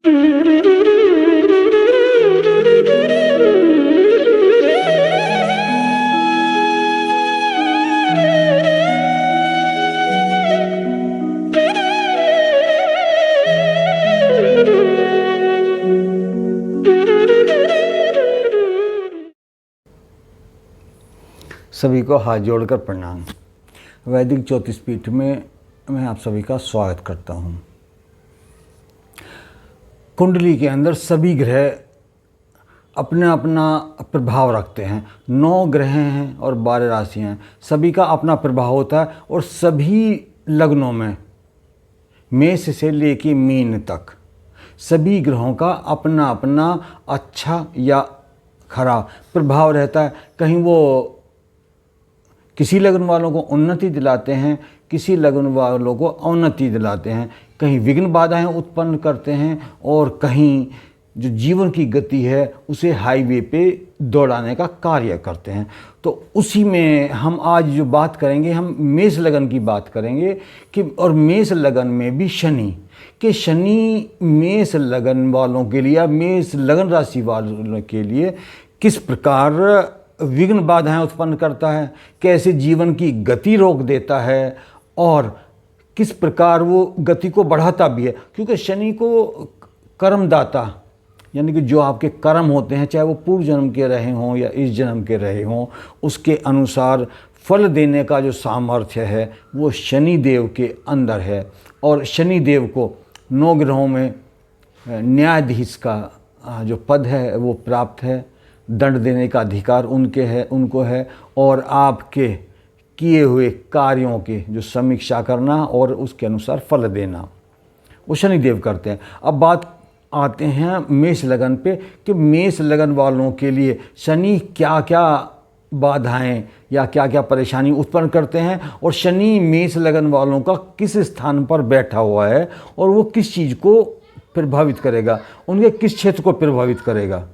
सभी को हाथ जोड़कर प्रणाम। वैदिक ज्योतिष पीठ में मैं आप सभी का स्वागत करता हूँ। कुंडली के अंदर सभी ग्रह अपना अपना प्रभाव रखते हैं। 9 ग्रह हैं और 12 राशियाँ हैं। सभी का अपना प्रभाव होता है और सभी लग्नों में मेष से लेके मीन तक सभी ग्रहों का अपना अपना अच्छा या खराब प्रभाव रहता है। कहीं वो किसी लग्न वालों को उन्नति दिलाते हैं, किसी लग्न वालों को अवनति दिलाते हैं। कहीं विघ्न बाधाएं उत्पन्न करते हैं और कहीं जो जीवन की गति है उसे हाईवे पे दौड़ाने का कार्य करते हैं। तो उसी में हम आज जो बात करेंगे, हम मेष लगन की बात करेंगे कि और मेष लगन में भी शनि मेष लगन वालों के लिए, मेष लगन राशि वालों के लिए किस प्रकार विघ्न बाधाएं उत्पन्न करता है, कैसे जीवन की गति रोक देता है और किस प्रकार वो गति को बढ़ाता भी है। क्योंकि शनि को कर्मदाता यानी कि जो आपके कर्म होते हैं, चाहे वो पूर्व जन्म के रहे हों या इस जन्म के रहे हों, उसके अनुसार फल देने का जो सामर्थ्य है वो शनि देव के अंदर है। और शनि देव को 9 ग्रहों में न्यायाधीश का जो पद है वो प्राप्त है। दंड देने का अधिकार उनको है और आपके किए हुए कार्यों की जो समीक्षा करना और उसके अनुसार फल देना वो शनिदेव करते हैं। अब बात आते हैं मेष लगन पे कि मेष लगन वालों के लिए शनि क्या क्या बाधाएं या क्या क्या परेशानी उत्पन्न करते हैं और शनि मेष लगन वालों का किस स्थान पर बैठा हुआ है और वो किस चीज़ को प्रभावित करेगा, उनके किस क्षेत्र को प्रभावित करेगा।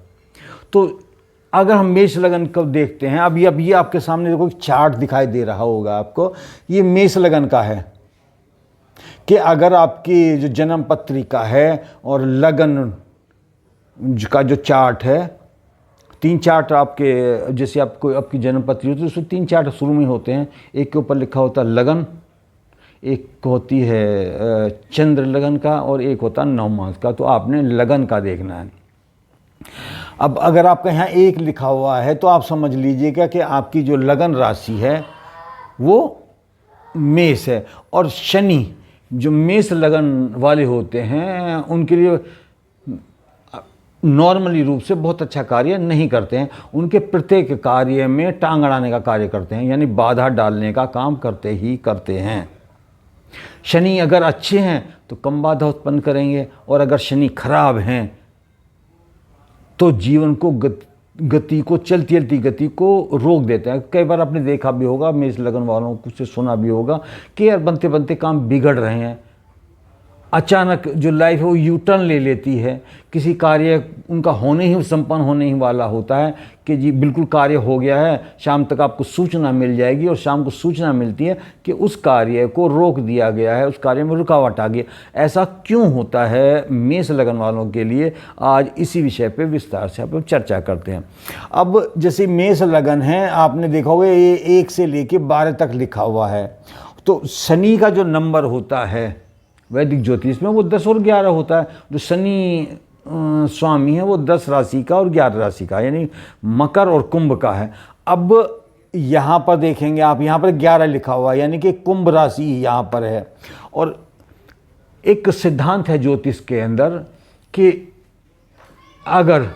तो अगर हम मेष लगन को देखते हैं, अब ये आपके सामने देखो चार्ट दिखाई दे रहा होगा आपको, ये मेष लगन का है कि अगर आपकी जो जन्म पत्रिका है और लगन का जो चार्ट है, 3 चार्ट आपके, जैसे आपकी जन्म पत्री होती है उसमें 3 चार्ट शुरू में होते हैं। एक के ऊपर लिखा होता है लगन, एक होती है चंद्र लगन का और एक होता है नवमास का। तो आपने लगन का देखना है। अब अगर आपका यहाँ 1 लिखा हुआ है तो आप समझ लीजिएगा कि आपकी जो लगन राशि है वो मेष है। और शनि जो मेष लगन वाले होते हैं उनके लिए नॉर्मली रूप से बहुत अच्छा कार्य नहीं करते हैं। उनके प्रत्येक कार्य में टांग अड़ाने का कार्य करते हैं, यानी बाधा डालने का काम करते ही करते हैं। शनि अगर अच्छे हैं तो कम बाधा उत्पन्न करेंगे और अगर शनि खराब हैं तो जीवन को गति को चलती गति को रोक देते हैं। कई बार आपने देखा भी होगा, मेष लगन वालों को से सुना भी होगा कि यार बनते बनते काम बिगड़ रहे हैं। अचानक जो लाइफ है वो यू टर्न ले लेती है। किसी कार्य उनका संपन्न होने ही वाला होता है कि जी बिल्कुल कार्य हो गया है, शाम तक आपको सूचना मिल जाएगी और शाम को सूचना मिलती है कि उस कार्य को रोक दिया गया है, उस कार्य में रुकावट आ गई। ऐसा क्यों होता है मेष लगन वालों के लिए, आज इसी विषय पे विस्तार से आप चर्चा करते हैं। अब जैसे मेष लगन है, आपने देखा होगा ये 1 से लेके 12 तक लिखा हुआ है। तो शनि का जो नंबर होता है वैदिक ज्योतिष में वो 10 और 11 होता है। जो शनि स्वामी है वो 10 राशि का और 11 राशि का, यानी मकर और कुंभ का है। अब यहाँ पर देखेंगे आप, यहाँ पर 11 लिखा हुआ है, यानी कि कुंभ राशि यहाँ पर है। और एक सिद्धांत है ज्योतिष के अंदर कि अगर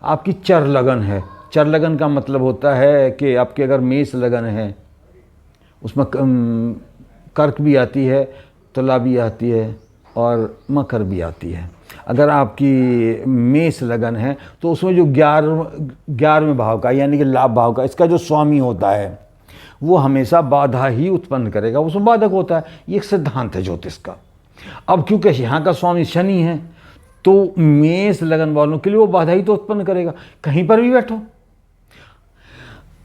आपकी चर लगन है, चर लगन का मतलब होता है कि आपके अगर मेष लगन है उसमें कर्क भी आती है, तुला भी आती है और मकर भी आती है। अगर आपकी मेष लगन है तो उसमें जो 11वें भाव का यानी कि लाभ भाव का इसका जो स्वामी होता है वो हमेशा बाधा ही उत्पन्न करेगा, उसमें बाधक होता है। ये एक सिद्धांत है ज्योतिष का। अब क्योंकि यहाँ का स्वामी शनि है तो मेष लगन वालों के लिए वो बाधा ही तो उत्पन्न करेगा, कहीं पर भी बैठो।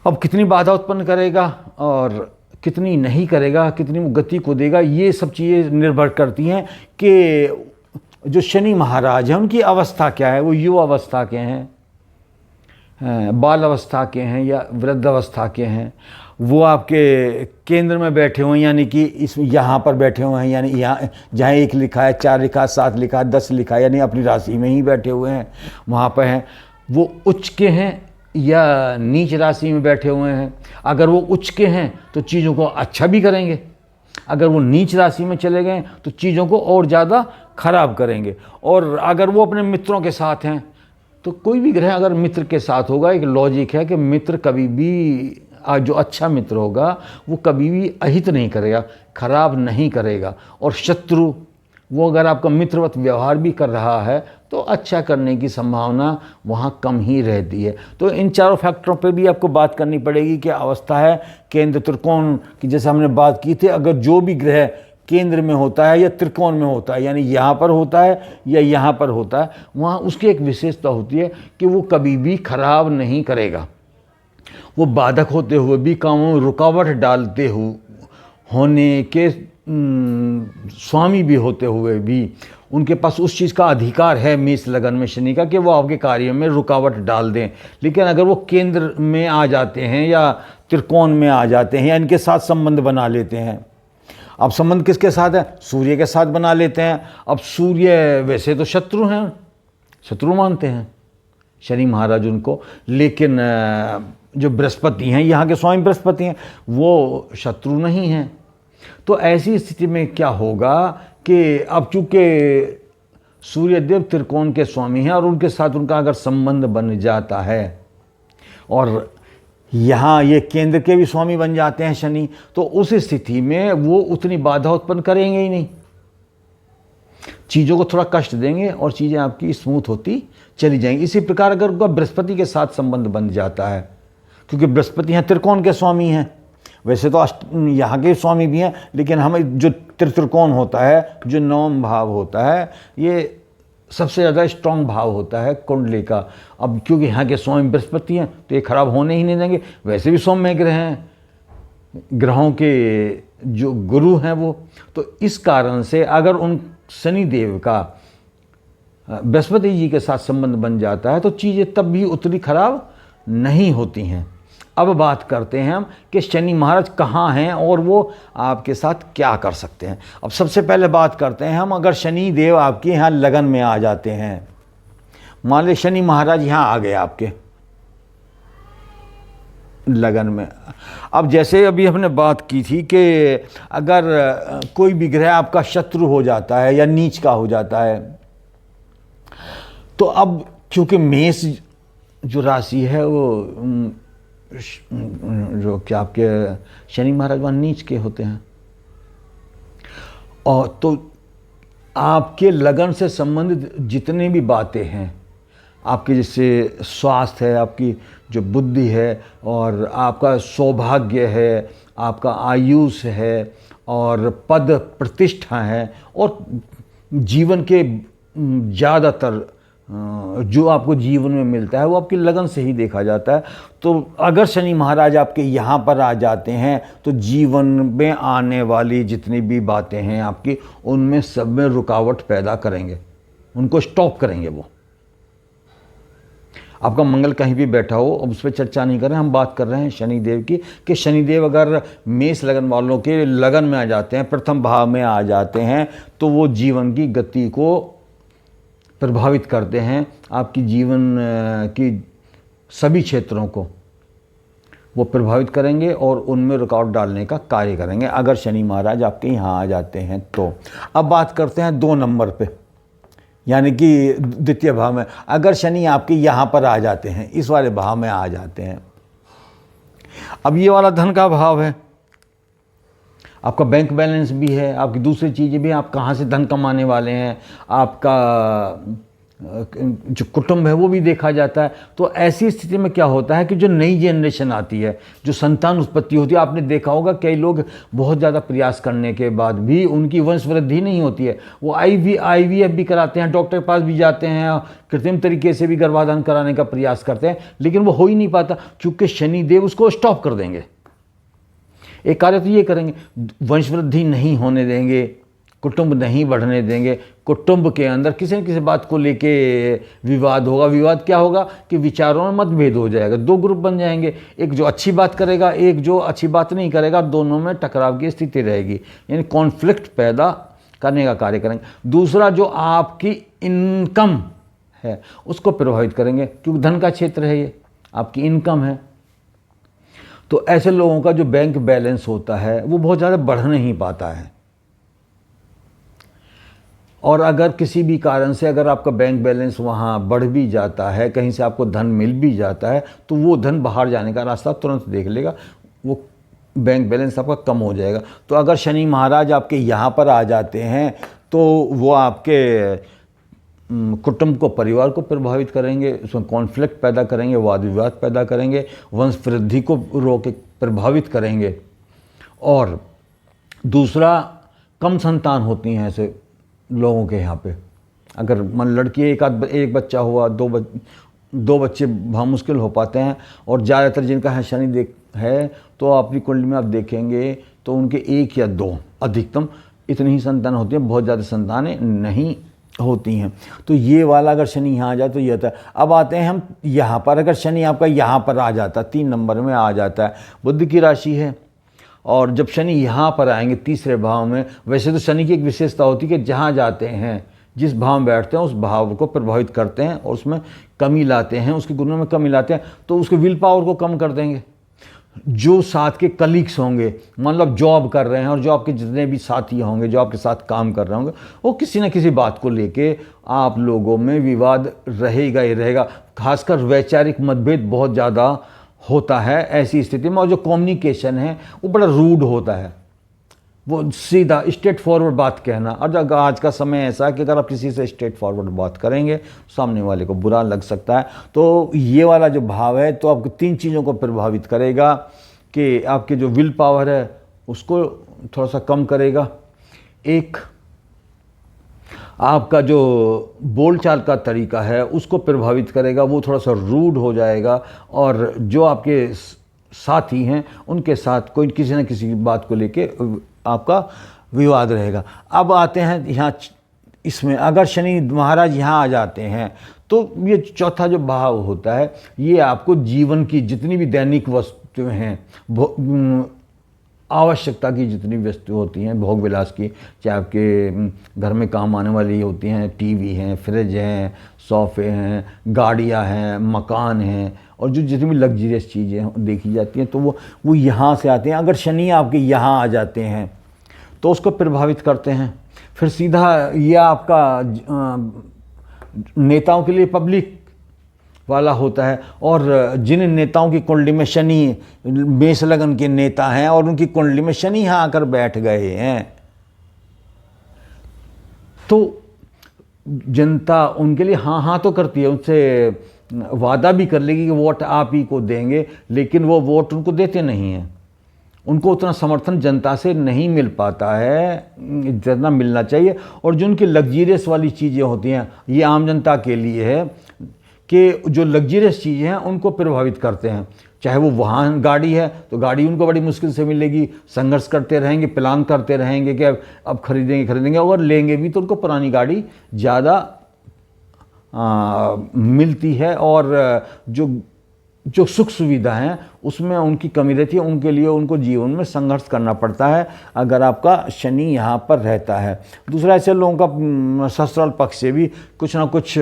अब कितनी बाधा उत्पन्न करेगा और कितनी नहीं करेगा, कितनी गति को देगा, ये सब चीज़ें निर्भर करती हैं कि जो शनि महाराज हैं उनकी अवस्था क्या है, वो युवा अवस्था के हैं, बाल अवस्था के हैं या वृद्ध अवस्था के हैं, वो आपके केंद्र में बैठे हुए हैं, यानी कि इस यहाँ पर बैठे हुए हैं, यानी यहाँ जहाँ 1 लिखा है, 4 लिखा है, 7 लिखा है, 10 लिखा है, यानी अपनी राशि में ही बैठे हुए हैं, वहाँ पर हैं। वो उच्च के हैं या नीच राशि में बैठे हुए हैं। अगर वो उच्च के हैं तो चीज़ों को अच्छा भी करेंगे, अगर वो नीच राशि में चले गए तो चीज़ों को और ज़्यादा खराब करेंगे। और अगर वो अपने मित्रों के साथ हैं, तो कोई भी ग्रह अगर मित्र के साथ होगा, एक लॉजिक है कि मित्र कभी भी, जो अच्छा मित्र होगा वो कभी भी अहित नहीं करेगा, खराब नहीं करेगा। और शत्रु, वो अगर आपका मित्रवत व्यवहार भी कर रहा है तो अच्छा करने की संभावना वहाँ कम ही रहती है। तो इन चारों फैक्टरों पे भी आपको बात करनी पड़ेगी कि अवस्था है केंद्र त्रिकोण की, जैसे हमने बात की थी। अगर जो भी ग्रह केंद्र में होता है या त्रिकोण में होता है, यानी यहाँ पर होता है या यहाँ पर होता है, वहाँ उसकी एक विशेषता होती है कि वो कभी भी खराब नहीं करेगा। वो बाधक होते हुए भी, कामों में रुकावट डालते होने के स्वामी भी होते हुए भी, उनके पास उस चीज़ का अधिकार है मेष लगन में शनि का कि वो आपके कार्य में रुकावट डाल दें। लेकिन अगर वो केंद्र में आ जाते हैं या त्रिकोण में आ जाते हैं या इनके साथ संबंध बना लेते हैं, अब संबंध किसके साथ है, सूर्य के साथ बना लेते हैं। अब सूर्य वैसे तो शत्रु हैं, शत्रु मानते हैं शनि महाराज उनको, लेकिन जो बृहस्पति हैं, यहाँ के स्वामी बृहस्पति हैं, वो शत्रु नहीं हैं। तो ऐसी स्थिति में क्या होगा कि अब चूँकि सूर्यदेव त्रिकोण के स्वामी हैं और उनके साथ उनका अगर संबंध बन जाता है और यहाँ ये केंद्र के भी स्वामी बन जाते हैं शनि, तो उस स्थिति में वो उतनी बाधा उत्पन्न करेंगे ही नहीं, चीज़ों को थोड़ा कष्ट देंगे और चीज़ें आपकी स्मूथ होती चली जाएंगी। इसी प्रकार अगर उनका बृहस्पति के साथ संबंध बन जाता है, क्योंकि बृहस्पति यहाँ त्रिकोण के स्वामी हैं, वैसे तो यहाँ के स्वामी भी हैं, लेकिन हमें जो त्रिकोण होता है, जो नवम भाव होता है, ये सबसे ज़्यादा स्ट्रॉन्ग भाव होता है कुंडली का। अब क्योंकि यहाँ के स्वामी बृहस्पति हैं तो ये खराब होने ही नहीं देंगे। वैसे भी सौम्य ग्रह हैं, ग्रहों के जो गुरु हैं वो, तो इस कारण से अगर उन शनि देव का बृहस्पति जी के साथ संबंध बन जाता है तो चीज़ें तब भी उतनी खराब नहीं होती हैं। अब बात करते हैं हम कि शनि महाराज कहाँ हैं और वो आपके साथ क्या कर सकते हैं। अब सबसे पहले बात करते हैं हम, अगर शनि देव आपके यहाँ लगन में आ जाते हैं, मान लीजिए शनि महाराज यहाँ आ गए आपके लगन में। अब जैसे अभी हमने बात की थी कि अगर कोई भी ग्रह आपका शत्रु हो जाता है या नीच का हो जाता है, तो अब क्योंकि मेष जो राशि है वो जो क्या आपके शनि महाराज वहाँ नीच के होते हैं, और तो आपके लगन से संबंधित जितने भी बातें हैं, आपके जैसे स्वास्थ्य है, आपकी जो बुद्धि है, और आपका सौभाग्य है, आपका आयुष है, और पद प्रतिष्ठा है, और जीवन के ज़्यादातर जो आपको जीवन में मिलता है वो आपकी लगन से ही देखा जाता है। तो अगर शनि महाराज आपके यहाँ पर आ जाते हैं तो जीवन में आने वाली जितनी भी बातें हैं आपकी, उनमें सब में रुकावट पैदा करेंगे, उनको स्टॉप करेंगे। वो आपका मंगल कहीं भी बैठा हो, अब उस पर चर्चा नहीं कर रहे हैं, हम बात कर रहे हैं शनिदेव की, कि शनिदेव अगर मेष लगन वालों के लगन में आ जाते हैं, प्रथम भाव में आ जाते हैं, तो वो जीवन की गति को प्रभावित करते हैं, आपकी जीवन की सभी क्षेत्रों को वो प्रभावित करेंगे और उनमें रुकावट डालने का कार्य करेंगे अगर शनि महाराज आपके यहाँ आ जाते हैं तो। अब बात करते हैं 2 नंबर पे, यानी कि द्वितीय भाव में। अगर शनि आपके यहाँ पर आ जाते हैं, इस वाले भाव में आ जाते हैं, अब ये वाला धन का भाव है, आपका बैंक बैलेंस भी है, आपकी दूसरी चीज़ें भी, आप कहाँ से धन कमाने वाले हैं, आपका जो कुटुंब है वो भी देखा जाता है। तो ऐसी स्थिति में क्या होता है कि जो नई जनरेशन आती है, जो संतान उत्पत्ति होती है, आपने देखा होगा कई लोग बहुत ज़्यादा प्रयास करने के बाद भी उनकी वंश वृद्धि नहीं होती है। वो IVF भी कराते हैं, डॉक्टर के पास भी जाते हैं, कृत्रिम तरीके से भी गर्भाधान कराने का प्रयास करते हैं, लेकिन वो हो ही नहीं पाता, क्योंकि शनिदेव उसको स्टॉप कर देंगे। एक कार्य तो ये करेंगे, वंश वृद्धि नहीं होने देंगे, कुटुंब नहीं बढ़ने देंगे। कुटुंब के अंदर किसी न किसी बात को लेके विवाद होगा। विवाद क्या होगा कि विचारों में मतभेद हो जाएगा, दो ग्रुप बन जाएंगे, एक जो अच्छी बात करेगा, एक जो अच्छी बात नहीं करेगा, दोनों में टकराव की स्थिति रहेगी, यानी कॉन्फ्लिक्ट पैदा करने का कार्य करेंगे। दूसरा, जो आपकी इनकम है उसको प्रभावित करेंगे, क्योंकि धन का क्षेत्र है, ये आपकी इनकम है। तो ऐसे लोगों का जो बैंक बैलेंस होता है वो बहुत ज़्यादा बढ़ नहीं पाता है। और अगर किसी भी कारण से अगर आपका बैंक बैलेंस वहाँ बढ़ भी जाता है, कहीं से आपको धन मिल भी जाता है, तो वो धन बाहर जाने का रास्ता तुरंत देख लेगा, वो बैंक बैलेंस आपका कम हो जाएगा। तो अगर शनि महाराज आपके यहाँ पर आ जाते हैं तो वो आपके कुटुंब को, परिवार को प्रभावित करेंगे, उसमें कॉन्फ्लिक्ट पैदा करेंगे, वाद विवाद पैदा करेंगे, वंश वृद्धि को रोक प्रभावित करेंगे। और दूसरा, कम संतान होती हैं ऐसे लोगों के यहाँ पे। अगर मन लड़की एक बच्चा हुआ, दो बच्चे बहुत मुश्किल हो पाते हैं। और ज़्यादातर जिनका है शनि है तो अपनी कुंडली में आप देखेंगे तो उनके एक या दो अधिकतम इतनी ही संतान होती हैं, बहुत ज़्यादा संतानें नहीं होती हैं। तो ये वाला अगर शनि यहाँ आ जाए तो ये होता है। अब आते हैं हम यहाँ पर, अगर शनि आपका यहाँ पर आ जाता, 3 नंबर में आ जाता है, बुध की राशि है, और जब शनि यहाँ पर आएंगे तीसरे भाव में, वैसे तो शनि की एक विशेषता होती है कि जहाँ जाते हैं, जिस भाव में बैठते हैं उस भाव को प्रभावित करते हैं और उसमें कमी लाते हैं, उसके गुणों में कमी लाते हैं, तो उसके विल पावर को कम कर देंगे। जो साथ के कलीग्स होंगे, मतलब जॉब कर रहे हैं और जॉब के जितने भी साथी होंगे जो आपके साथ काम कर रहे होंगे, वो किसी न किसी बात को लेके आप लोगों में विवाद रहेगा ही रहेगा। खासकर वैचारिक मतभेद बहुत ज़्यादा होता है ऐसी स्थिति में। और जो कम्युनिकेशन है वो बड़ा रूड होता है, वो सीधा स्ट्रेट फॉरवर्ड बात कहना। और आज का समय ऐसा है कि अगर आप किसी से स्ट्रेट फॉरवर्ड बात करेंगे सामने वाले को बुरा लग सकता है। तो ये वाला जो भाव है तो आपको 3 चीज़ों को प्रभावित करेगा कि आपके जो विल पावर है उसको थोड़ा सा कम करेगा। एक, आपका जो बोलचाल का तरीका है उसको प्रभावित करेगा, वो थोड़ा सा रूड हो जाएगा। और जो आपके साथी हैं उनके साथ कोई किसी न किसी बात को लेके आपका विवाद रहेगा। अब आते हैं यहाँ इसमें, अगर शनि महाराज यहाँ आ जाते हैं तो ये चौथा जो भाव होता है ये आपको जीवन की जितनी भी दैनिक वस्तुएं हैं, आवश्यकता की जितनी वस्तु होती हैं भोग विलास की, चाहे आपके घर में काम आने वाली होती हैं, टीवी हैं, फ्रिज हैं, सोफे हैं, गाड़ियां हैं, मकान हैं, और जो जितनी भी लग्जरियस चीज़ें देखी जाती हैं तो वो यहाँ से आते हैं। अगर शनि आपके यहाँ आ जाते हैं तो उसको प्रभावित करते हैं। फिर सीधा ये आपका नेताओं के लिए पब्लिक वाला होता है। और जिन नेताओं की कुंडली में शनि, मेष लगन के नेता हैं और उनकी कुंडली में शनि यहाँ आकर बैठ गए हैं, तो जनता उनके लिए हाँ हाँ तो करती है, उनसे वादा भी कर लेगी कि वोट आप ही को देंगे, लेकिन वो वोट उनको देते नहीं हैं। उनको उतना समर्थन जनता से नहीं मिल पाता है जितना मिलना चाहिए। और जो उनकी लग्जरियस वाली चीज़ें होती हैं, ये आम जनता के लिए है कि जो लग्जरियस चीज़ें हैं उनको प्रभावित करते हैं। चाहे वो वाहन गाड़ी है तो गाड़ी उनको बड़ी मुश्किल से मिलेगी, संघर्ष करते रहेंगे, प्लान करते रहेंगे कि अब खरीदेंगे, और लेंगे भी तो उनको पुरानी गाड़ी ज़्यादा मिलती है। और जो सुख सुविधा हैं उसमें उनकी कमी रहती है, उनके लिए उनको जीवन में संघर्ष करना पड़ता है अगर आपका शनि यहाँ पर रहता है। दूसरा, ऐसे लोगों का ससुराल पक्ष से भी कुछ ना कुछ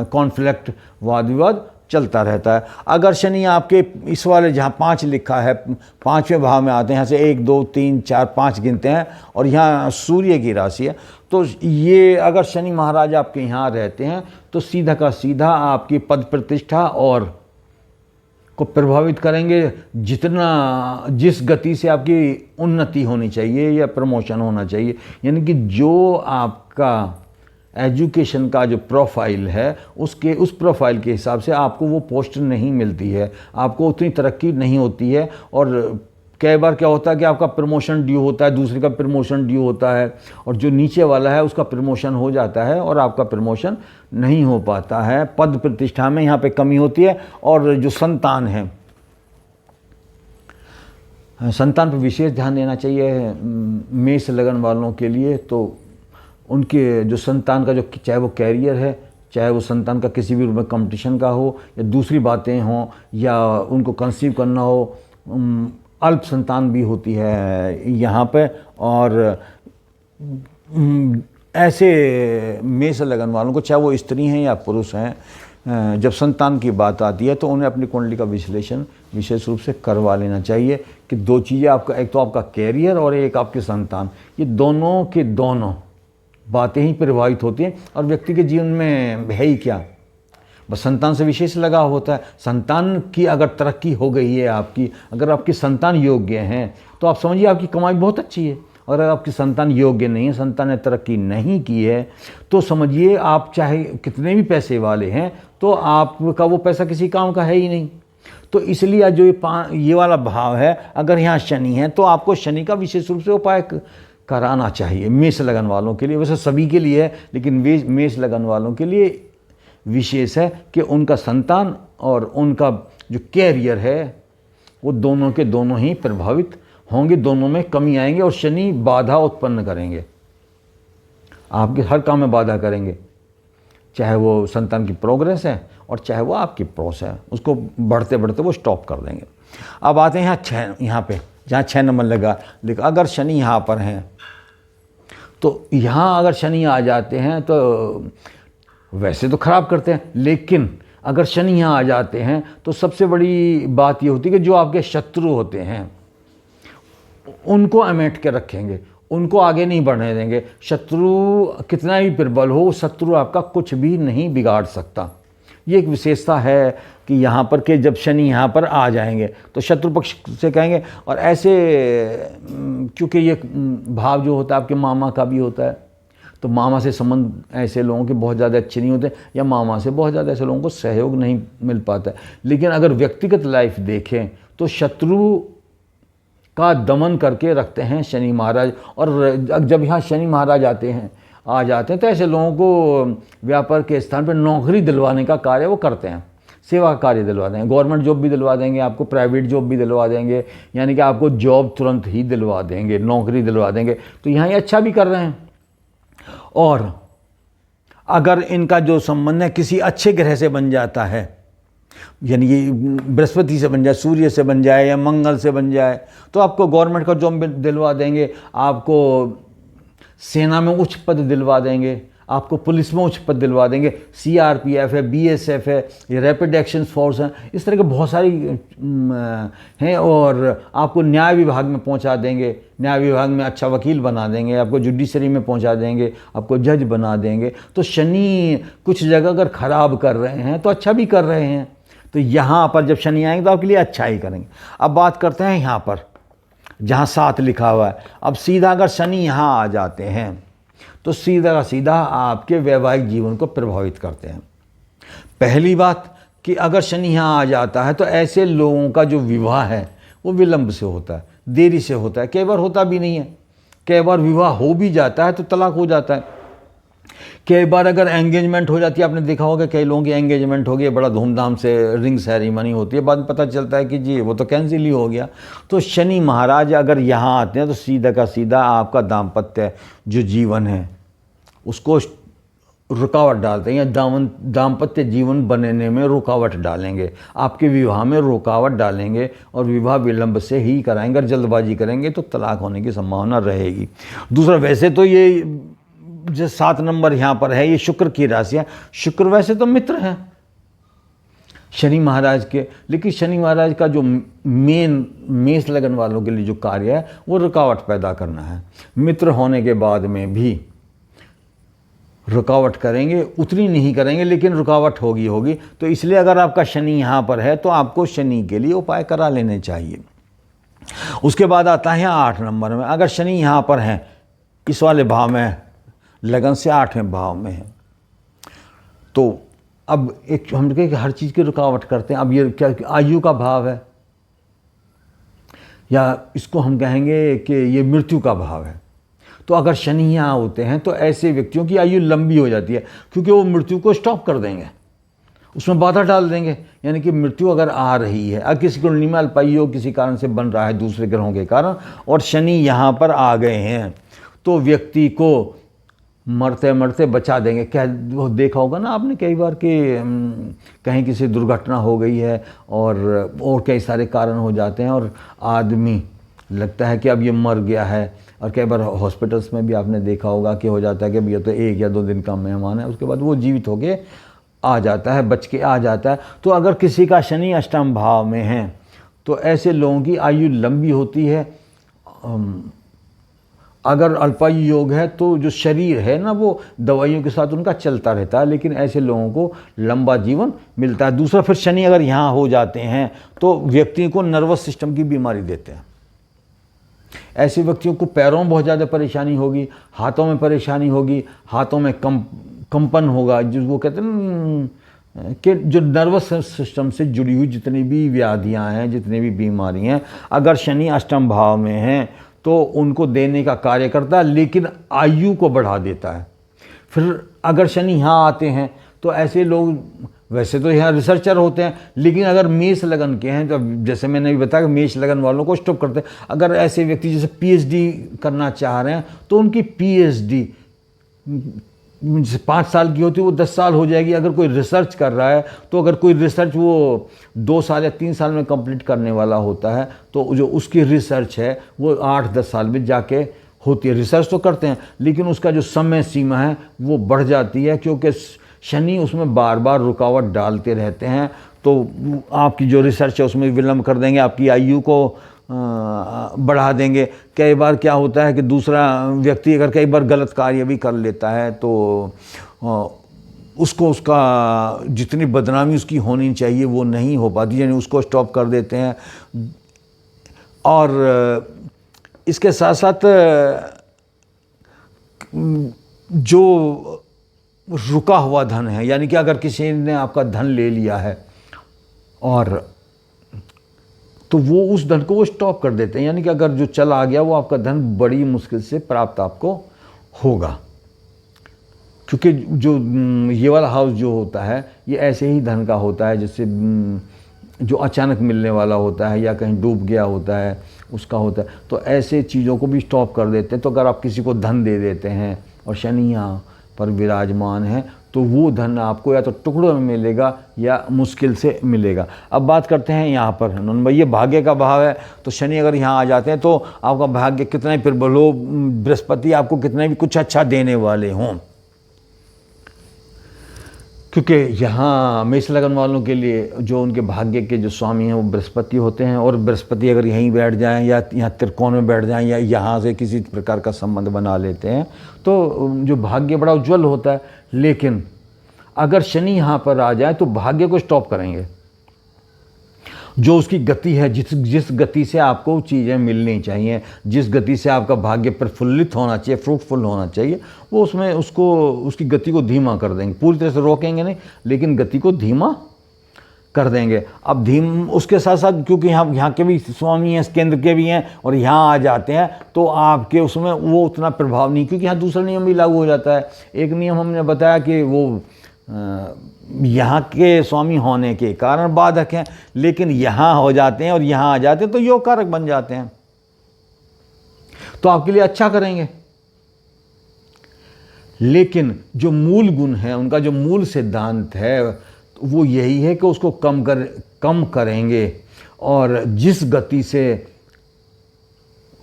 कॉन्फ्लिक्ट, वाद विवाद चलता रहता है। अगर शनि आपके इस वाले जहाँ 5 लिखा है, 5वें भाव में आते हैं, यहाँ से 1 2 3 4 5 गिनते हैं, और यहाँ सूर्य की राशि है, तो ये अगर शनि महाराज आपके यहाँ रहते हैं तो सीधा का सीधा आपकी पद प्रतिष्ठा और को प्रभावित करेंगे। जिस गति से आपकी उन्नति होनी चाहिए या प्रमोशन होना चाहिए, यानी कि जो आपका एजुकेशन का जो प्रोफाइल है उस प्रोफाइल के हिसाब से आपको वो पोस्ट नहीं मिलती है, आपको उतनी तरक्की नहीं होती है। और कई बार क्या होता है कि आपका प्रमोशन ड्यू होता है, दूसरे का प्रमोशन ड्यू होता है, और जो नीचे वाला है उसका प्रमोशन हो जाता है और आपका प्रमोशन नहीं हो पाता है। पद प्रतिष्ठा में यहाँ पे कमी होती है। और जो संतान है, संतान पर विशेष ध्यान देना चाहिए मेष लगन वालों के लिए। तो उनके जो संतान का जो, चाहे वो कैरियर है, चाहे वो संतान का किसी भी रूप में कंपटीशन का हो, या दूसरी बातें हों, या उनको कंसीव करना हो, अल्प संतान भी होती है यहाँ पे। और ऐसे मेष लगन वालों को, चाहे वो स्त्री हैं या पुरुष हैं, जब संतान की बात आती है तो उन्हें अपनी कुंडली का विश्लेषण विशेष रूप से करवा लेना चाहिए कि दो चीज़ें आपका, एक तो आपका कैरियर और एक आपके संतान, ये दोनों के दोनों बातें ही प्रभावित होती हैं। और व्यक्ति के जीवन में है ही क्या, बस संतान से विशेष लगाव होता है। संतान की अगर तरक्की हो गई है आपकी, अगर आपकी संतान योग्य हैं, तो आप समझिए आपकी कमाई बहुत अच्छी है। और अगर आपकी संतान योग्य नहीं है, संतान ने तरक्की नहीं की है, तो समझिए आप चाहे कितने भी पैसे वाले हैं, तो आपका वो पैसा किसी काम का है ही नहीं। तो इसलिए जो ये वाला भाव है, अगर यहाँ शनि है तो आपको शनि का विशेष रूप से उपाय कराना चाहिए मेष लगन वालों के लिए। वैसे सभी के लिए है, लेकिन मेष लगन वालों के लिए विशेष है कि उनका संतान और उनका जो कैरियर है वो दोनों के दोनों ही प्रभावित होंगे, दोनों में कमी आएंगे। और शनि बाधा उत्पन्न करेंगे, आपके हर काम में बाधा करेंगे, चाहे वो संतान की प्रोग्रेस है और चाहे वो आपकी प्रोस है, उसको बढ़ते बढ़ते वो स्टॉप कर देंगे। अब आते हैं यहाँ पे जहाँ 6 नंबर लगा। लेकिन अगर शनि यहाँ पर हैं, तो यहाँ अगर शनि आ जाते हैं तो वैसे तो ख़राब करते हैं, लेकिन अगर शनि यहाँ आ जाते हैं तो सबसे बड़ी बात ये होती है कि जो आपके शत्रु होते हैं उनको अमेट के रखेंगे, उनको आगे नहीं बढ़ने देंगे। शत्रु कितना भी प्रबल हो, शत्रु आपका कुछ भी नहीं बिगाड़ सकता। ये एक विशेषता है कि यहाँ पर के जब शनि यहाँ पर आ जाएंगे तो शत्रु पक्ष से कहेंगे। और ऐसे क्योंकि ये भाव जो होता है आपके मामा का भी होता है, तो मामा से संबंध ऐसे लोगों के बहुत ज़्यादा अच्छे नहीं होते, या मामा से बहुत ज़्यादा ऐसे लोगों को सहयोग नहीं मिल पाता है। लेकिन अगर व्यक्तिगत लाइफ देखें तो शत्रु का दमन करके रखते हैं शनि महाराज। और जब यहाँ शनि महाराज आ जाते हैं तो ऐसे लोगों को व्यापार के स्थान पर नौकरी दिलवाने का कार्य वो करते हैं, सेवा का कार्य दिलवा देंगे। गवर्नमेंट जॉब भी दिलवा देंगे आपको, प्राइवेट जॉब भी दिलवा देंगे, यानी कि आपको जॉब तुरंत ही दिलवा देंगे, नौकरी दिलवा देंगे। तो यहाँ ये अच्छा भी कर रहे हैं। और अगर इनका जो संबंध है किसी अच्छे ग्रह से बन जाता है, यानी ये बृहस्पति से बन जाए, सूर्य से बन जाए या मंगल से बन जाए, तो आपको गवर्नमेंट का जॉब दिलवा देंगे, आपको सेना में उच्च पद दिलवा देंगे, आपको पुलिस में उच्च पद दिलवा देंगे। CRPF है, BSF है, ये रैपिड एक्शन फोर्स है, इस तरह के बहुत सारी हैं। और आपको न्याय विभाग में पहुंचा देंगे, न्याय विभाग में अच्छा वकील बना देंगे, आपको जुडिशरी में पहुंचा देंगे, आपको जज बना देंगे। तो शनि कुछ जगह अगर ख़राब कर रहे हैं तो अच्छा भी कर रहे हैं। तो यहाँ पर जब शनि आएंगे तो आपके लिए अच्छा ही करेंगे। अब बात करते हैं यहाँ पर जहाँ 7 लिखा हुआ है। अब सीधा अगर शनि यहाँ आ जाते हैं तो सीधा का सीधा आपके वैवाहिक जीवन को प्रभावित करते हैं। पहली बात कि अगर शनि यहाँ आ जाता है तो ऐसे लोगों का जो विवाह है वो विलंब से होता है, देरी से होता है, कई बार होता भी नहीं है, कई बार विवाह हो भी जाता है तो तलाक हो जाता है। कई बार अगर एंगेजमेंट हो जाती है, आपने देखा होगा कई लोगों की एंगेजमेंट हो गई, बड़ा धूमधाम से रिंग सेरेमनी होती है, बाद में पता चलता है कि जी वो तो कैंसिल ही हो गया। तो शनि महाराज अगर यहाँ आते हैं तो सीधा का सीधा आपका दाम्पत्य जो जीवन है उसको रुकावट डालते हैं, या दाम्पत्य जीवन बनने में रुकावट डालेंगे, आपके विवाह में रुकावट डालेंगे और विवाह विलंब से ही कराएंगे। अगर जल्दबाजी करेंगे तो तलाक होने की संभावना रहेगी। दूसरा, वैसे तो ये जो 7 नंबर यहाँ पर है ये शुक्र की राशि है। शुक्र वैसे तो मित्र हैं शनि महाराज के, लेकिन शनि महाराज का जो मेन मेष लगन वालों के लिए जो कार्य है वो रुकावट पैदा करना है। मित्र होने के बाद में भी रुकावट करेंगे, उतनी नहीं करेंगे लेकिन रुकावट होगी। तो इसलिए अगर आपका शनि यहाँ पर है तो आपको शनि के लिए उपाय करा लेने चाहिए। उसके बाद आता है 8 नंबर में। अगर शनि यहाँ पर हैं इस वाले भाव में, लगन से 8वें भाव में है, तो अब एक हम कहें कि हर चीज़ की रुकावट करते हैं। अब ये क्या आयु का भाव है, या इसको हम कहेंगे कि ये मृत्यु का भाव है। तो अगर शनि यहाँ होते हैं तो ऐसे व्यक्तियों की आयु लंबी हो जाती है, क्योंकि वो मृत्यु को स्टॉप कर देंगे, उसमें बाधा डाल देंगे। यानी कि मृत्यु अगर आ रही है, अगर किसी कुंडली में अल्पायु किसी कारण से बन रहा है दूसरे ग्रहों के कारण, और शनि यहाँ पर आ गए हैं, तो व्यक्ति को मरते मरते बचा देंगे। क्या वो देखा होगा ना आपने कई बार कि कहीं किसी दुर्घटना हो गई है और कई सारे कारण हो जाते हैं और आदमी लगता है कि अब ये मर गया है, और कई बार हॉस्पिटल्स में भी आपने देखा होगा कि हो जाता है कि भैया तो 1 या 2 दिन का मेहमान है, उसके बाद वो जीवित होके आ जाता है, बच के आ जाता है। तो अगर किसी का शनि अष्टम भाव में है तो ऐसे लोगों की आयु लंबी होती है। अगर अल्पायु योग है तो जो शरीर है ना वो दवाइयों के साथ उनका चलता रहता है, लेकिन ऐसे लोगों को लंबा जीवन मिलता है। दूसरा, फिर शनि अगर यहाँ हो जाते हैं तो व्यक्ति को नर्वस सिस्टम की बीमारी देते हैं। ऐसे व्यक्तियों को पैरों में बहुत ज़्यादा परेशानी होगी, हाथों में परेशानी होगी, हाथों में कंपन होगा, जो वो कहते हैं कि जो नर्वस सिस्टम से जुड़ी हुई जितनी भी व्याधियां हैं, जितनी भी बीमारी हैं, अगर शनि अष्टम भाव में हैं तो उनको देने का कार्य करता है, लेकिन आयु को बढ़ा देता है। फिर अगर शनि यहाँ आते हैं तो ऐसे लोग वैसे तो यहाँ रिसर्चर होते हैं, लेकिन अगर मेष लगन के हैं तो जैसे मैंने भी बताया कि मेष लगन वालों को स्टॉप करते हैं। अगर ऐसे व्यक्ति जैसे पीएचडी करना चाह रहे हैं तो उनकी पीएचडी 5 साल की होती है वो 10 साल हो जाएगी। अगर कोई रिसर्च कर रहा है तो अगर कोई रिसर्च वो 2 साल या 3 साल में कंप्लीट करने वाला होता है तो जो उसकी रिसर्च है वो 8-10 साल में जाके होती है। रिसर्च तो करते हैं लेकिन उसका जो समय सीमा है वो बढ़ जाती है, क्योंकि शनि उसमें बार बार रुकावट डालते रहते हैं। तो आपकी जो रिसर्च है उसमें विलम्ब कर देंगे, आपकी आयु को बढ़ा देंगे। कई बार क्या होता है कि दूसरा व्यक्ति अगर कई बार गलत कार्य भी कर लेता है तो उसको उसका जितनी बदनामी उसकी होनी चाहिए वो नहीं हो पाती, यानी उसको स्टॉप कर देते हैं। और इसके साथ साथ जो रुका हुआ धन है, यानी कि अगर किसी ने आपका धन ले लिया है और तो वो उस धन को वो स्टॉप कर देते हैं, यानी कि अगर जो चला आ गया वो आपका धन बड़ी मुश्किल से प्राप्त आपको होगा। क्योंकि जो ये वाला हाउस जो होता है ये ऐसे ही धन का होता है, जैसे जो अचानक मिलने वाला होता है या कहीं डूब गया होता है उसका होता है। तो ऐसे चीज़ों को भी स्टॉप कर देते हैं। तो अगर आप किसी को धन दे देते हैं और शनि यहाँ पर विराजमान है तो वो धन आपको या तो टुकड़ों में मिलेगा या मुश्किल से मिलेगा। अब बात करते हैं यहाँ पर भाई, ये भाग्य का भाव है। तो शनि अगर यहाँ आ जाते हैं तो आपका भाग्य कितना ही प्रबल हो, बृहस्पति आपको कितना भी कुछ अच्छा देने वाले हों, क्योंकि यहाँ मेष लगन वालों के लिए जो उनके भाग्य के जो स्वामी हैं वो बृहस्पति होते हैं। और बृहस्पति अगर यहीं बैठ जाएं या यहाँ त्रिकोण में बैठ जाएं या यहाँ से किसी प्रकार का संबंध बना लेते हैं तो जो भाग्य बड़ा उज्जवल होता है। लेकिन अगर शनि यहाँ पर आ जाए तो भाग्य को स्टॉप करेंगे। जो उसकी गति है, जिस गति से आपको चीज़ें मिलनी चाहिए, जिस गति से आपका भाग्य प्रफुल्लित होना चाहिए, फ्रूटफुल होना चाहिए, वो उसमें उसकी गति को धीमा कर देंगे। पूरी तरह से रोकेंगे नहीं, लेकिन गति को धीमा कर देंगे। अब उसके साथ साथ क्योंकि यहाँ के भी स्वामी हैं, केंद्र के भी हैं और यहाँ आ जाते हैं तो आपके उसमें वो उतना प्रभाव नहीं, क्योंकि यहाँ दूसरा नियम भी लागू हो जाता है। एक नियम हमने बताया कि वो यहाँ के स्वामी होने के कारण बाधक हैं, लेकिन यहाँ हो जाते हैं और यहाँ आ जाते हैं तो योग कारक बन जाते हैं, तो आपके लिए अच्छा करेंगे। लेकिन जो मूल गुण है, उनका जो मूल सिद्धांत है वो यही है कि उसको कम करेंगे। और जिस गति से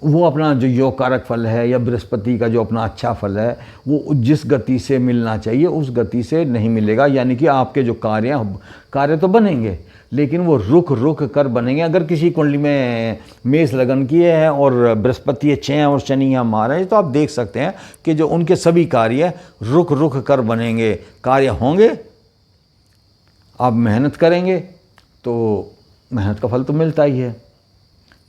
वो अपना जो योग कारक फल है या बृहस्पति का जो अपना अच्छा फल है वो जिस गति से मिलना चाहिए उस गति से नहीं मिलेगा। यानी कि आपके जो कार्य तो बनेंगे लेकिन वो रुक कर बनेंगे। अगर किसी कुंडली में मेष लगन किए हैं और बृहस्पति अच्छे हैं और शनि यहाँ मार है तो आप देख सकते हैं कि जो उनके सभी कार्य रुक कर बनेंगे। कार्य होंगे, आप मेहनत करेंगे तो मेहनत का फल तो मिलता ही है,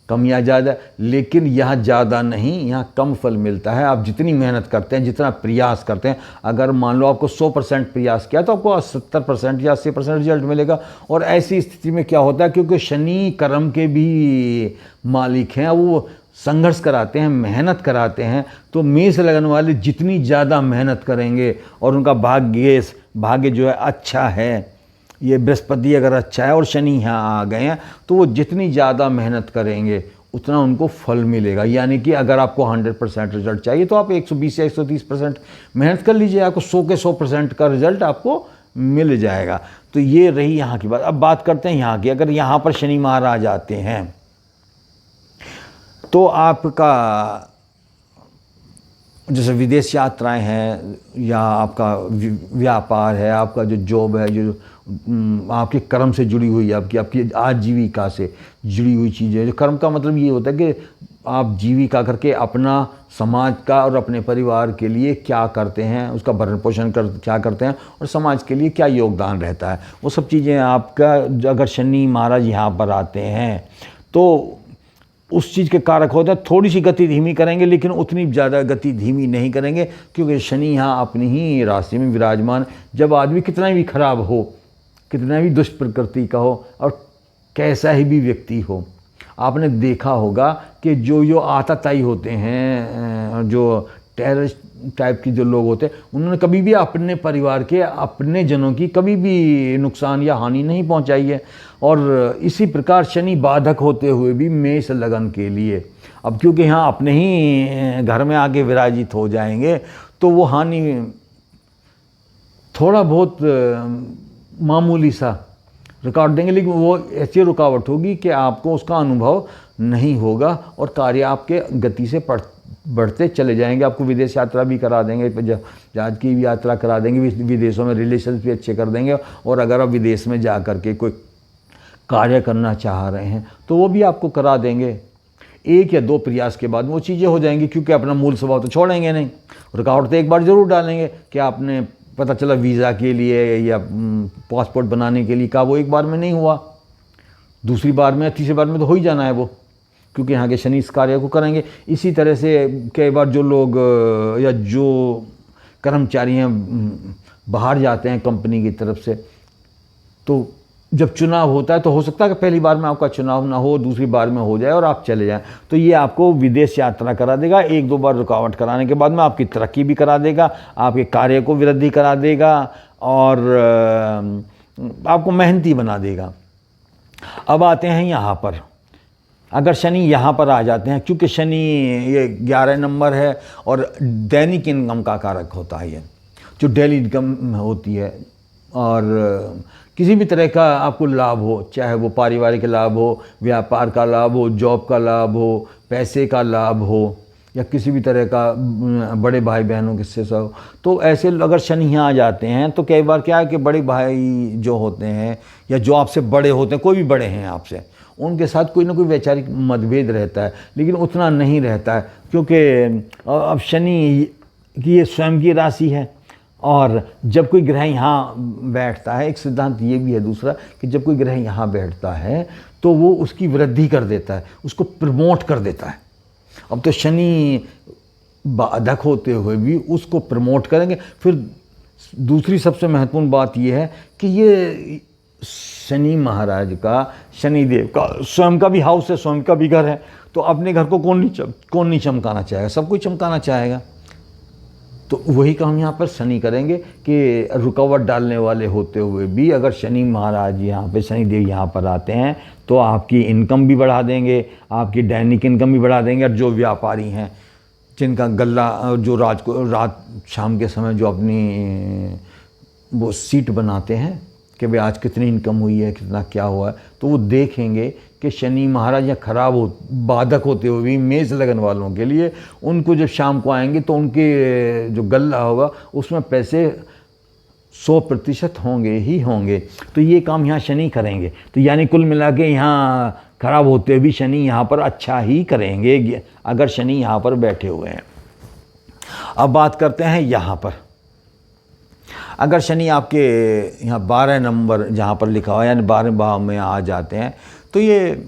कम या ज़्यादा। लेकिन यहाँ ज़्यादा नहीं, यहाँ कम फल मिलता है। आप जितनी मेहनत करते हैं, जितना प्रयास करते हैं, अगर मान लो आपको 100% प्रयास किया तो आपको 70% या 80% रिजल्ट मिलेगा। और ऐसी स्थिति में क्या होता है, क्योंकि शनि कर्म के भी मालिक हैं, वो संघर्ष कराते हैं, मेहनत कराते हैं। तो मेष लगन वाले जितनी ज़्यादा मेहनत करेंगे और उनका भाग्य जो है अच्छा है, ये बृहस्पति अगर अच्छा है और शनि यहाँ आ गए हैं तो वो जितनी ज़्यादा मेहनत करेंगे उतना उनको फल मिलेगा। यानी कि अगर आपको 100% रिजल्ट चाहिए तो आप 120 या 130% मेहनत कर लीजिए, आपको 100 के 100% का रिजल्ट आपको मिल जाएगा। तो ये रही यहाँ की बात। अब बात करते हैं यहाँ की। अगर यहाँ पर शनि महाराज आते हैं तो आपका जैसे विदेश यात्राएं हैं, या आपका व्यापार है, आपका जो जॉब है, जो आपके कर्म से जुड़ी हुई, आपकी आजीविका से जुड़ी हुई चीज़ें। जो कर्म का मतलब ये होता है कि आप जीविका करके अपना, समाज का और अपने परिवार के लिए क्या करते हैं, उसका भरण पोषण क्या करते हैं और समाज के लिए क्या योगदान रहता है, वो सब चीज़ें आपका। अगर शनि महाराज यहाँ पर आते हैं तो उस चीज़ के कारक होते हैं। थोड़ी सी गति धीमी करेंगे, लेकिन उतनी ज़्यादा गति धीमी नहीं करेंगे, क्योंकि शनि यहाँ अपनी ही राशि में विराजमान। जब आदमी कितना भी खराब हो, कितना भी दुष्ट प्रकृति का हो और कैसा ही भी व्यक्ति हो, आपने देखा होगा कि जो आतताई होते हैं, जो टेररिस्ट टाइप की जो लोग होते हैं, उन्होंने कभी भी अपने परिवार के, अपने जनों की कभी भी नुकसान या हानि नहीं पहुंचाई है। और इसी प्रकार शनि बाधक होते हुए भी मेष लगन के लिए, अब क्योंकि यहाँ अपने ही घर में आके विराजित हो जाएंगे तो वो हानि थोड़ा बहुत मामूली सा रुकावट देंगे, लेकिन वो ऐसी रुकावट होगी कि आपको उसका अनुभव नहीं होगा और कार्य आपके गति से बढ़ते चले जाएंगे। आपको विदेश यात्रा भी करा देंगे, जहाज की भी यात्रा करा देंगे, विदेशों में रिलेशन भी अच्छे कर देंगे। और अगर आप विदेश में जा कर के कोई कार्य करना चाह रहे हैं तो वो भी आपको करा देंगे। 1 या 2 प्रयास के बाद वो चीज़ें हो जाएंगी, क्योंकि अपना मूल स्वभाव तो छोड़ेंगे नहीं। रुकावट तो एक बार ज़रूर डालेंगे कि आपने पता चला वीज़ा के लिए या पासपोर्ट बनाने के लिए का, वो एक बार में नहीं हुआ, दूसरी बार में, तीसरी बार में तो हो ही जाना है वो, क्योंकि यहाँ के शनि इस कार्य को करेंगे। इसी तरह से कई बार जो लोग या जो कर्मचारी हैं बाहर जाते हैं कंपनी की तरफ से, तो जब चुनाव होता है तो हो सकता है कि पहली बार में आपका चुनाव ना हो, दूसरी बार में हो जाए और आप चले जाएं, तो ये आपको विदेश यात्रा करा देगा। 1-2 बार रुकावट कराने के बाद में आपकी तरक्की भी करा देगा, आपके कार्य को वृद्धि करा देगा और आपको मेहनती बना देगा। अब आते हैं यहाँ पर। अगर शनि यहाँ पर आ जाते हैं, क्योंकि शनि ये 11 नंबर है और दैनिक इनकम का कारक होता है, ये जो डेली इनकम होती है, और किसी भी तरह का आपको लाभ हो, चाहे वो पारिवारिक लाभ हो, व्यापार का लाभ हो, जॉब का लाभ हो, पैसे का लाभ हो, या किसी भी तरह का बड़े भाई बहनों किससे हो, तो ऐसे अगर शनि यहाँ आ जाते हैं तो कई बार क्या है कि बड़े भाई जो होते हैं या जो आपसे बड़े होते हैं, कोई भी बड़े हैं आपसे, उनके साथ कोई ना कोई वैचारिक मतभेद रहता है, लेकिन उतना नहीं रहता है, क्योंकि अब शनि की ये स्वयं की राशि है। और जब कोई ग्रह यहाँ बैठता है, एक सिद्धांत ये भी है दूसरा, कि जब कोई ग्रह यहाँ बैठता है तो वो उसकी वृद्धि कर देता है, उसको प्रमोट कर देता है। अब तो शनि बाधक होते हुए भी उसको प्रमोट करेंगे। फिर दूसरी सबसे महत्वपूर्ण बात ये है कि ये शनि महाराज का, शनिदेव का स्वयं का भी हाउस है, स्वयं का भी घर है, तो अपने घर को कौन नहीं चमकाना चाहेगा, सब कोई चमकाना चाहेगा। तो वही काम यहाँ पर शनि करेंगे कि रुकावट डालने वाले होते हुए भी अगर शनि महाराज यहाँ पे, शनिदेव यहाँ पर आते हैं तो आपकी इनकम भी बढ़ा देंगे, आपकी दैनिक इनकम भी बढ़ा देंगे। और जो व्यापारी हैं जिनका गल्ला, जो रात शाम के समय जो अपनी वो सीट बनाते हैं कि भाई आज कितनी इनकम हुई है, कितना क्या हुआ है, तो वो देखेंगे कि शनि महाराज या खराब बाधक होते हुए भी मेष लगन वालों के लिए, उनको जब शाम को आएंगे तो उनके जो गल्ला होगा उसमें पैसे 100% होंगे ही होंगे। तो ये काम यहाँ शनि करेंगे। तो यानी कुल मिला के यहाँ खराब होते भी शनि यहाँ पर अच्छा ही करेंगे, अगर शनि यहाँ पर बैठे हुए हैं। अब बात करते हैं यहाँ पर। अगर शनि आपके यहाँ 12 नंबर जहाँ पर लिखा हुआ है, यानी 12वें भाव में आ जाते हैं, तो ये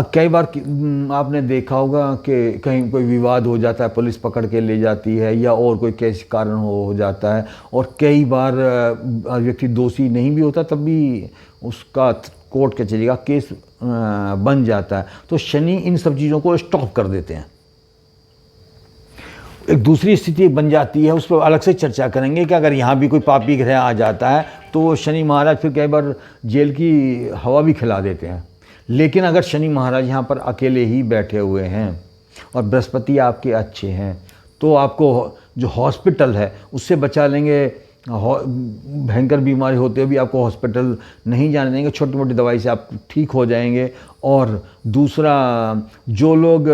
कई बार आपने देखा होगा कि कहीं कोई विवाद हो जाता है, पुलिस पकड़ के ले जाती है, या और कोई कैसे कारण हो जाता है, और कई बार व्यक्ति दोषी नहीं भी होता तब भी उसका कोर्ट कचहरी का केस बन जाता है। तो शनि इन सब चीज़ों को स्टॉप कर देते हैं। एक दूसरी स्थिति बन जाती है, उस पर अलग से चर्चा करेंगे कि अगर यहाँ भी कोई पापी ग्रह आ जाता है तो शनि महाराज फिर कई बार जेल की हवा भी खिला देते हैं। लेकिन अगर शनि महाराज यहाँ पर अकेले ही बैठे हुए हैं और बृहस्पति आपके अच्छे हैं तो आपको जो हॉस्पिटल है उससे बचा लेंगे। भयंकर बीमारी होते हुए भी आपको हॉस्पिटल नहीं जाने देंगे, छोटी मोटी दवाई से आप ठीक हो जाएंगे। और दूसरा, जो लोग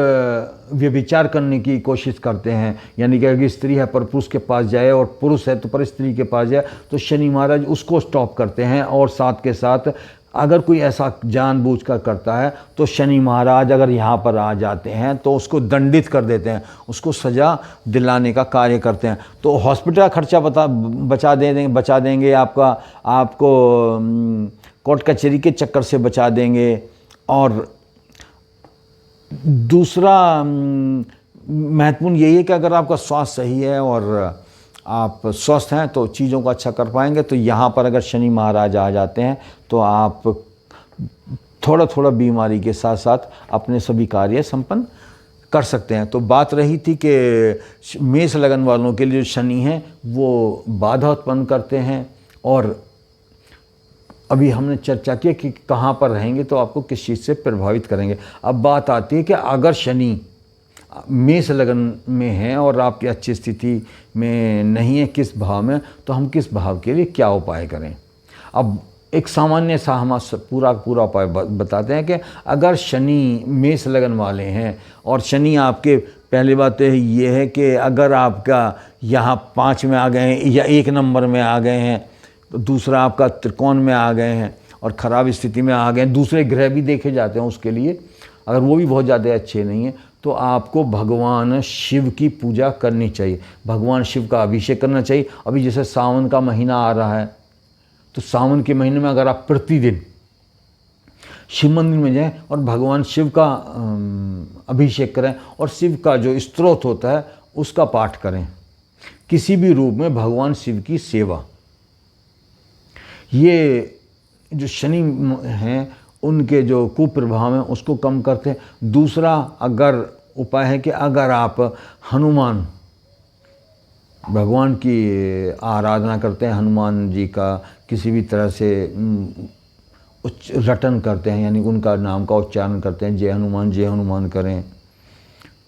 व्यभिचार करने की कोशिश करते हैं, यानी कि अगर स्त्री है पर पुरुष के पास जाए और पुरुष है तो पर स्त्री के पास जाए, तो शनि महाराज उसको स्टॉप करते हैं। और साथ के साथ अगर कोई ऐसा जानबूझकर करता है तो शनि महाराज अगर यहाँ पर आ जाते हैं तो उसको दंडित कर देते हैं, उसको सज़ा दिलाने का कार्य करते हैं। तो हॉस्पिटल का खर्चा बचा देंगे आपको कोर्ट कचहरी के चक्कर से बचा देंगे। और दूसरा महत्वपूर्ण यही है कि अगर आपका स्वास्थ्य सही है और आप स्वस्थ हैं तो चीज़ों को अच्छा कर पाएंगे। तो यहाँ पर अगर शनि महाराज आ जाते हैं तो आप थोड़ा थोड़ा बीमारी के साथ साथ अपने सभी कार्य संपन्न कर सकते हैं। तो बात रही थी कि मेष लगन वालों के लिए जो शनि हैं वो बाधा उत्पन्न करते हैं। और अभी हमने चर्चा की कि कहाँ पर रहेंगे तो आपको किस चीज़ से प्रभावित करेंगे। अब बात आती है कि अगर शनि मेष लगन में है और आपकी अच्छी स्थिति में नहीं है किस भाव में, तो हम किस भाव के लिए क्या उपाय करें। अब एक सामान्य सा हम पूरा उपाय बताते हैं कि अगर शनि मेष लगन वाले हैं और शनि आपके, पहली बात तो ये है कि अगर आपका यहाँ 5 में आ गए हैं या 1 नंबर में आ गए हैं, तो दूसरा आपका त्रिकोण में आ गए हैं और ख़राब स्थिति में आ गए हैं। दूसरे ग्रह भी देखे जाते हैं उसके लिए, अगर वो भी बहुत ज़्यादा अच्छे नहीं हैं तो आपको भगवान शिव की पूजा करनी चाहिए, भगवान शिव का अभिषेक करना चाहिए। अभी जैसे सावन का महीना आ रहा है तो सावन के महीने में अगर आप प्रतिदिन शिव मंदिर में जाएं और भगवान शिव का अभिषेक करें और शिव का जो स्तोत्र होता है उसका पाठ करें, किसी भी रूप में भगवान शिव की सेवा, ये जो शनि हैं उनके जो कुप्रभाव हैं उसको कम करते हैं। दूसरा अगर उपाय है कि अगर आप हनुमान भगवान की आराधना करते हैं, हनुमान जी का किसी भी तरह से रटन करते हैं, यानी उनका नाम का उच्चारण करते हैं, जय हनुमान करें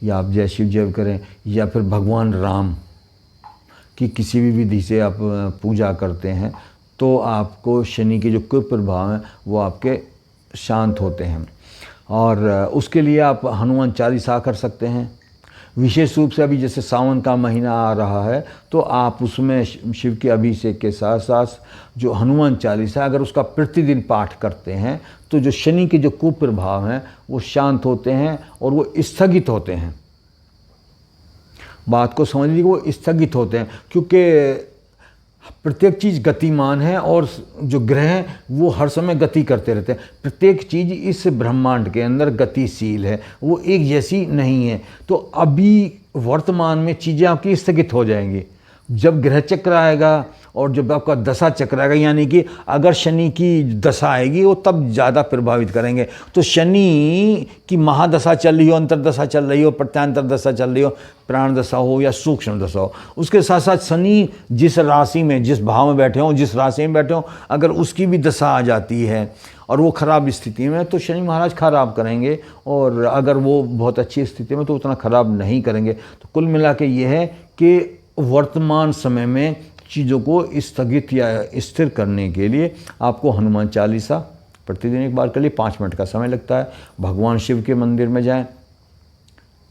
या आप जय शिव जय करें, या फिर भगवान राम की किसी भी विधि से आप पूजा करते हैं तो आपको शनि के जो कुप्रभाव हैं वो आपके शांत होते हैं। और उसके लिए आप हनुमान चालीसा कर सकते हैं। विशेष रूप से अभी जैसे सावन का महीना आ रहा है तो आप उसमें शिव के अभिषेक के साथ साथ जो हनुमान चालीसा अगर उसका प्रतिदिन पाठ करते हैं तो जो शनि के जो कुप्रभाव हैं वो शांत होते हैं और वो स्थगित होते हैं। बात को समझ लीजिए, वो स्थगित होते हैं क्योंकि प्रत्येक चीज़ गतिमान है और जो ग्रह हैं वो हर समय गति करते रहते हैं। प्रत्येक चीज़ इस ब्रह्मांड के अंदर गतिशील है, वो एक जैसी नहीं है। तो अभी वर्तमान में चीज़ें आपकी स्थगित हो जाएंगी। जब ग्रह चक्र आएगा और जब आपका दशा चक्र आएगा, यानी कि अगर शनि की दशा आएगी वो तब ज़्यादा प्रभावित करेंगे। तो शनि की महादशा चल रही हो, अंतरदशा चल रही हो, प्रत्यांतर दशा चल रही हो, प्राण दशा हो या सूक्ष्म दशा हो, उसके साथ साथ शनि जिस राशि में जिस भाव में बैठे हों, जिस राशि में बैठे हों, अगर उसकी भी दशा आ जाती है और वो ख़राब स्थिति में तो शनि महाराज खराब करेंगे। और अगर वो बहुत अच्छी स्थिति में तो उतना ख़राब नहीं करेंगे। तो कुल मिला के ये है कि वर्तमान समय में चीज़ों को स्थगित या स्थिर करने के लिए आपको हनुमान चालीसा प्रतिदिन एक बार के लिए 5 मिनट का समय लगता है। भगवान शिव के मंदिर में जाएं,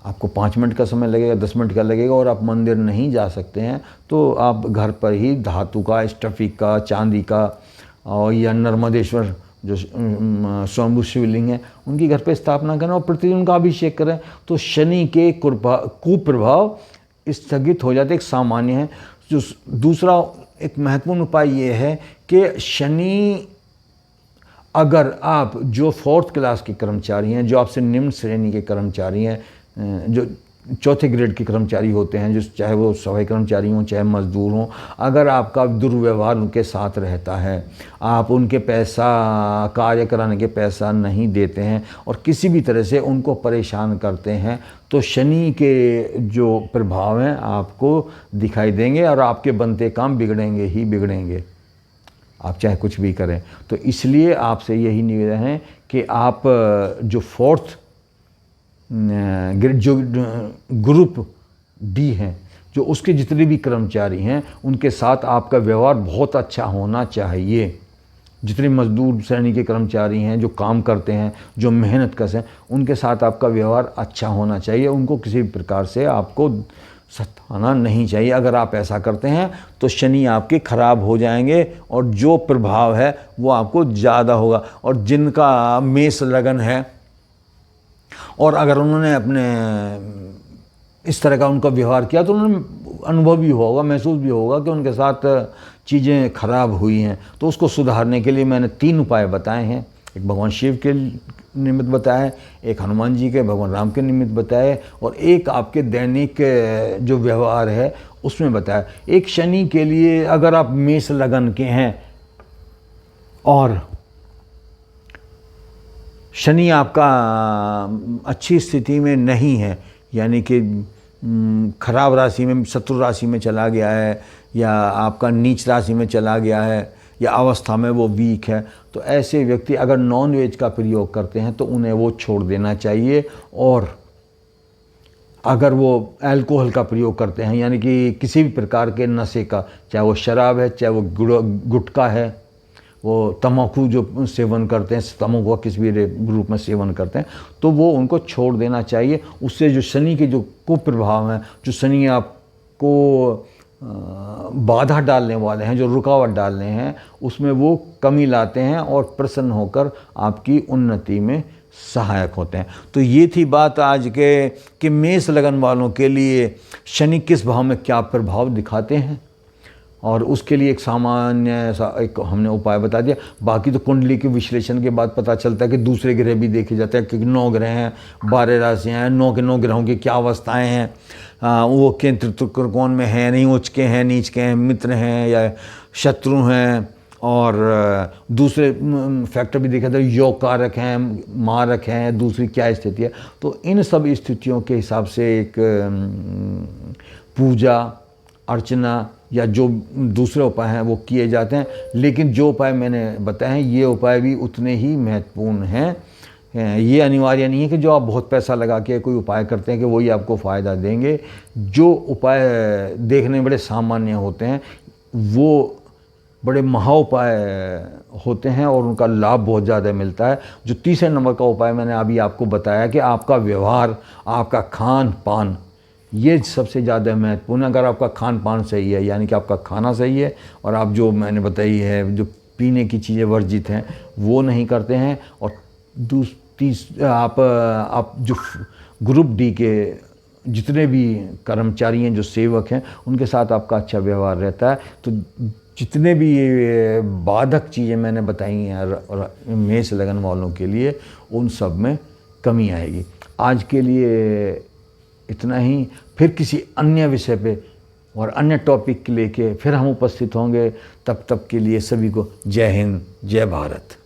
आपको 5 मिनट का समय लगेगा, 10 मिनट का लगेगा। और आप मंदिर नहीं जा सकते हैं तो आप घर पर ही धातु का, स्टफिक का, चांदी का और या नर्मदेश्वर जो स्वयंभू शिवलिंग है उनकी घर पे स्थापना करें और प्रतिदिन उनका अभिषेक करें तो शनि के कुप्रभाव स्थगित हो जाते। एक सामान्य है। जो दूसरा एक महत्वपूर्ण उपाय ये है कि शनि, अगर आप जो 4th क्लास के कर्मचारी हैं, जो आपसे निम्न श्रेणी के कर्मचारी हैं, जो 4थे ग्रेड के कर्मचारी होते हैं, जो चाहे वो सफाई कर्मचारी हों चाहे मजदूर हों, अगर आपका दुर्व्यवहार उनके साथ रहता है, आप उनके कार्य कराने के पैसा नहीं देते हैं और किसी भी तरह से उनको परेशान करते हैं तो शनि के जो प्रभाव हैं आपको दिखाई देंगे और आपके बनते काम बिगड़ेंगे ही बिगड़ेंगे। आप चाहे कुछ भी करें। तो इसलिए आपसे यही निवेदन है कि आप जो फोर्थ जो ग्रुप डी हैं, जो उसके जितने भी कर्मचारी हैं, उनके साथ आपका व्यवहार बहुत अच्छा होना चाहिए। जितने मजदूर श्रेणी के कर्मचारी हैं, जो काम करते हैं, जो मेहनतकश हैं, उनके साथ आपका व्यवहार अच्छा होना चाहिए। उनको किसी भी प्रकार से आपको सताना नहीं चाहिए। अगर आप ऐसा करते हैं तो शनि आपके खराब हो जाएंगे और जो प्रभाव है वो आपको ज़्यादा होगा। और जिनका मेष लगन है और अगर उन्होंने अपने इस तरह का उनका व्यवहार किया तो उन्होंने अनुभव भी होगा, महसूस भी होगा कि उनके साथ चीज़ें खराब हुई हैं। तो उसको सुधारने के लिए मैंने 3 उपाय बताए हैं। एक भगवान शिव के निमित्त बताया है, एक हनुमान जी के, भगवान राम के निमित्त बताया, और एक आपके दैनिक जो व्यवहार है उसमें बताया। एक शनि के लिए अगर आप मेष लगन के हैं और शनि आपका अच्छी स्थिति में नहीं है, यानी कि खराब राशि में, शत्रु राशि में चला गया है, या आपका नीच राशि में चला गया है, या अवस्था में वो वीक है, तो ऐसे व्यक्ति अगर नॉन वेज का प्रयोग करते हैं तो उन्हें वो छोड़ देना चाहिए। और अगर वो अल्कोहल का प्रयोग करते हैं, यानी कि किसी भी प्रकार के नशे का, चाहे वो शराब है, चाहे वो गुटखा है, वो तम्बाकू जो सेवन करते हैं, तम्बाकू का किसी भी रूप में सेवन करते हैं, तो वो उनको छोड़ देना चाहिए। उससे जो शनि के जो कुप्रभाव हैं, जो शनि आपको बाधा डालने वाले हैं, जो रुकावट डालने हैं, उसमें वो कमी लाते हैं और प्रसन्न होकर आपकी उन्नति में सहायक होते हैं। तो ये थी बात आज के कि मेष लगन वालों के लिए शनि किस भाव में क्या प्रभाव दिखाते हैं, और उसके लिए एक सामान्य सा एक हमने उपाय बता दिया। बाकी तो कुंडली के विश्लेषण के बाद पता चलता है कि दूसरे ग्रह भी देखे जाते हैं कि 9 ग्रह हैं, 12 राशियाँ हैं, 9 के 9 ग्रहों की क्या अवस्थाएं हैं, वो केंद्र त्रिकोण में हैं, नहीं उच्च के हैं, नीच के हैं, मित्र हैं या शत्रु हैं, और दूसरे फैक्टर भी देखा था, योग कारक हैं, मारक हैं, दूसरी क्या स्थिति है। तो इन सब स्थितियों के हिसाब से एक पूजा अर्चना या जो दूसरे उपाय हैं वो किए जाते हैं। लेकिन जो उपाय मैंने बताए हैं ये उपाय भी उतने ही महत्वपूर्ण हैं। ये अनिवार्य नहीं है कि जो आप बहुत पैसा लगा के कोई उपाय करते हैं कि वही आपको फ़ायदा देंगे। जो उपाय देखने में बड़े सामान्य होते हैं वो बड़े महाउपाय होते हैं और उनका लाभ बहुत ज़्यादा मिलता है। जो तीसरे नंबर का उपाय मैंने अभी आपको बताया कि आपका व्यवहार, आपका खान पान, ये सबसे ज़्यादा महत्वपूर्ण है। अगर आपका खान पान सही है, यानी कि आपका खाना सही है और आप जो मैंने बताई है जो पीने की चीज़ें वर्जित हैं वो नहीं करते हैं, और आप जो ग्रुप डी के जितने भी कर्मचारी हैं, जो सेवक हैं, उनके साथ आपका अच्छा व्यवहार रहता है, तो जितने भी ये बाधक चीज़ें मैंने बताई हैं मेष लगन वालों के लिए, उन सब में कमी आएगी। आज के लिए इतना ही। फिर किसी अन्य विषय पे और अन्य टॉपिक लेके फिर हम उपस्थित होंगे। तब तक के लिए सभी को जय हिंद, जय भारत।